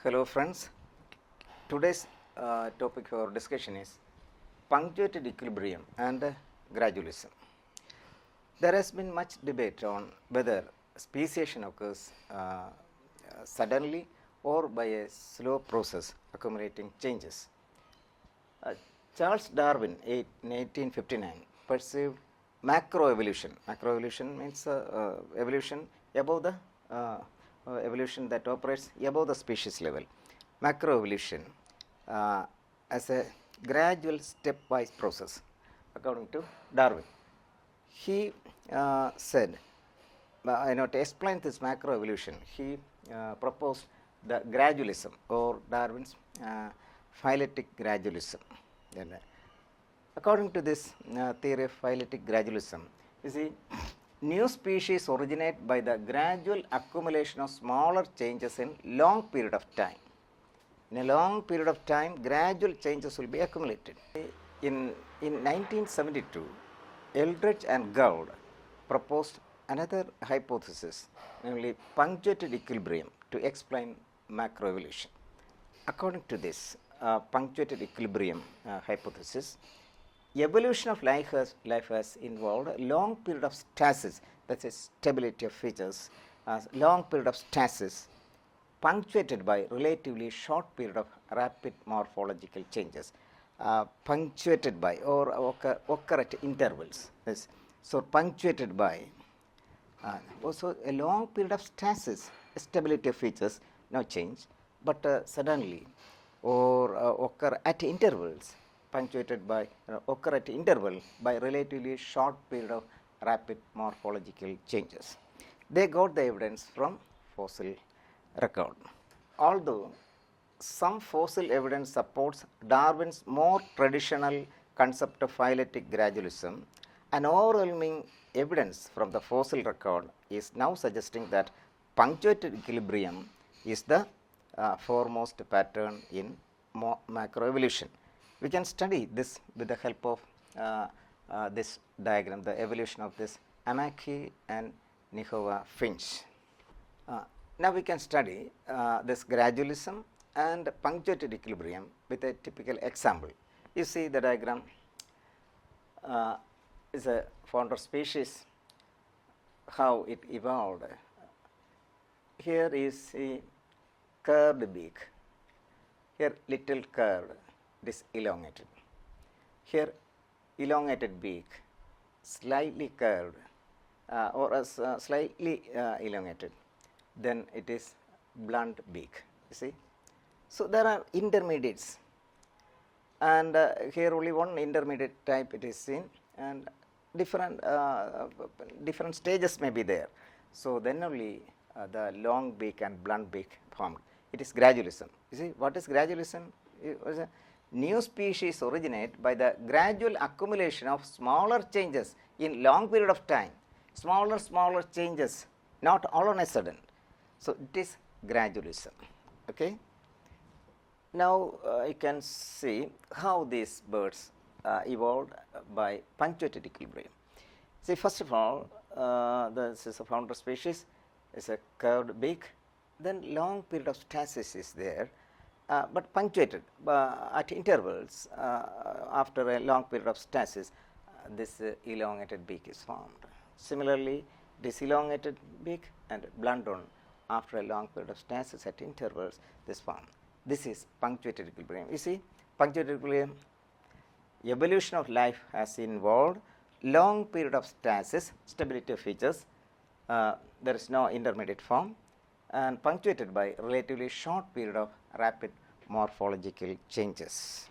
Hello friends, today's topic for discussion is punctuated equilibrium and gradualism. There has been much debate on whether speciation occurs suddenly or by a slow process accumulating changes. Charles Darwin in 1859 perceived macroevolution. Macroevolution means evolution above the evolution that operates above the species level. Macroevolution as a gradual stepwise process, according to Darwin. He said, to explain this macroevolution, he proposed the gradualism or Darwin's phyletic gradualism. According to this theory of phyletic gradualism, you see, new species originate by the gradual accumulation of smaller changes in long period of time. In a long period of time, gradual changes will be accumulated. In 1972, Eldredge and Gould proposed another hypothesis, namely punctuated equilibrium, to explain macroevolution. According to this punctuated equilibrium hypothesis, evolution of life has involved a long period of stasis, that is stability of features, long period of stasis punctuated by relatively short period of rapid morphological changes, punctuated by or occur at intervals. Yes. So, punctuated by also a long period of stasis, stability of features, no change, but suddenly or occur at intervals, punctuated by occur at interval by relatively short period of rapid morphological changes. They got the evidence from fossil record. Although some fossil evidence supports Darwin's more traditional concept of phyletic gradualism, an overwhelming evidence from the fossil record is now suggesting that punctuated equilibrium is the foremost pattern in macroevolution. We can study this with the help of this diagram, the evolution of this Amaki and Nihova finch. Now we can study this gradualism and punctuated equilibrium with a typical example. You see the diagram is a founder species, how it evolved. Here is a curved beak, here little curved, it is elongated. Here elongated beak, slightly curved or slightly elongated, then it is blunt beak, you see. So, there are intermediates, and here only one intermediate type it is seen, and different stages may be there. So, then only the long beak and blunt beak formed. It is gradualism. You see, what is gradualism? New species originate by the gradual accumulation of smaller changes in long period of time. Smaller changes, not all on a sudden. So, it is gradualism. Okay. Now, you can see how these birds evolved by punctuated equilibrium. See, first of all, this is a founder species, is a curved beak, then long period of stasis is there, but punctuated at intervals. After a long period of stasis, this elongated beak is formed. Similarly, this elongated beak and blunt one, after a long period of stasis at intervals, this form. This is punctuated equilibrium. You see, punctuated equilibrium, evolution of life has involved long period of stasis, stability of features, there is no intermediate form, and punctuated by relatively short period of rapid morphological changes.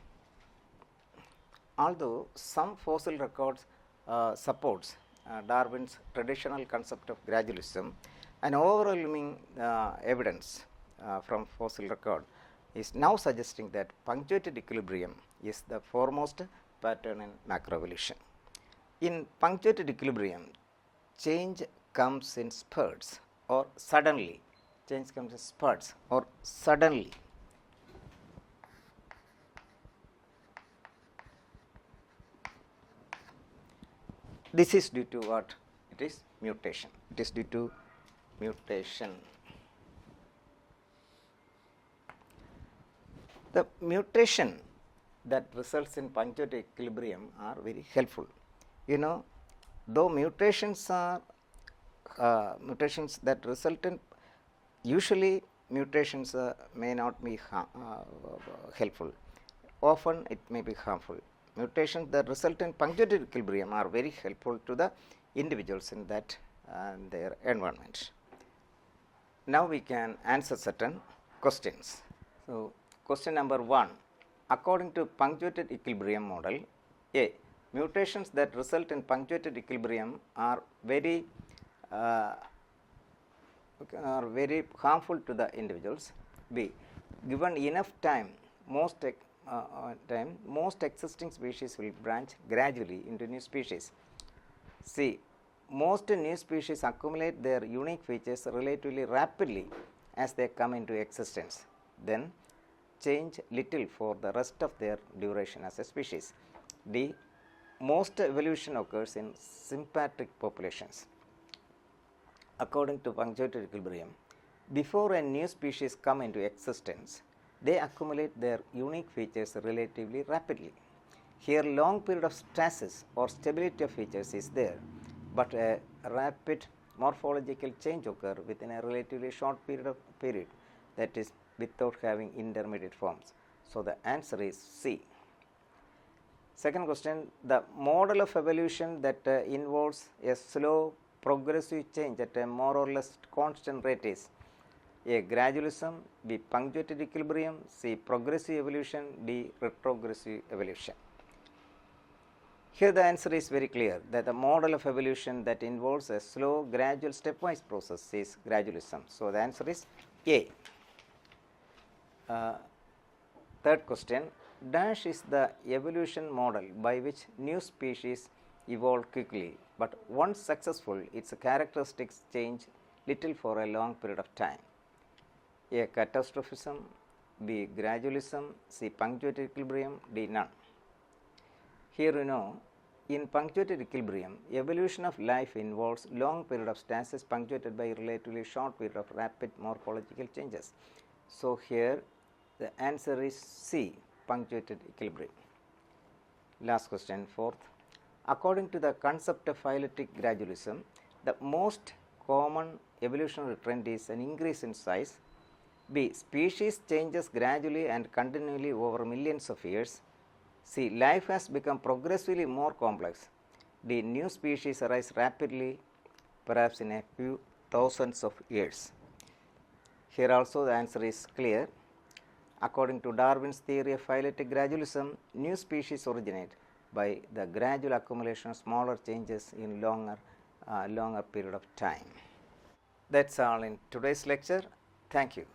Although some fossil records supports Darwin's traditional concept of gradualism, an overwhelming evidence from fossil record is now suggesting that punctuated equilibrium is the foremost pattern in macroevolution. In punctuated equilibrium, change comes in spurts or suddenly. Change comes in spurts or suddenly. This is due to what? It is mutation. It is due to mutation. The mutation that results in punctuated equilibrium are very helpful. You know, though mutations are mutations that result in, usually mutations may not be helpful, often it may be harmful. Mutations that result in punctuated equilibrium are very helpful to the individuals in that their environment. Now we can answer certain questions. So, question number 1, according to punctuated equilibrium model, A, mutations that result in punctuated equilibrium are very harmful to the individuals. B, given enough time, most existing species will branch gradually into new species. C, most new species accumulate their unique features relatively rapidly as they come into existence, then change little for the rest of their duration as a species. D, most evolution occurs in sympatric populations. According to punctuated equilibrium, before a new species come into existence, they accumulate their unique features relatively rapidly. Here, long period of stasis or stability of features is there, but a rapid morphological change occur within a relatively short period, that is without having intermediate forms. So, the answer is C. Second question, the model of evolution that involves a slow progressive change at a more or less constant rate is A, gradualism, B, punctuated equilibrium, C, progressive evolution, D, retrogressive evolution. Here the answer is very clear that the model of evolution that involves a slow gradual stepwise process is gradualism. So, the answer is A. Third question, dash is the evolution model by which new species evolve quickly, but once successful its characteristics change little for a long period of time. A, catastrophism, B, gradualism, C, punctuated equilibrium, D, none. Here you know, in punctuated equilibrium, evolution of life involves long period of stasis punctuated by relatively short period of rapid morphological changes. So, here the answer is C, punctuated equilibrium. Last question, fourth. According to the concept of phyletic gradualism, the most common evolutionary trend is an increase in size. B, species changes gradually and continually over millions of years. C, life has become progressively more complex. D, new species arise rapidly, perhaps in a few thousands of years. Here also the answer is clear. According to Darwin's theory of phyletic gradualism, new species originate by the gradual accumulation of smaller changes in longer period of time. That's all in today's lecture. Thank you.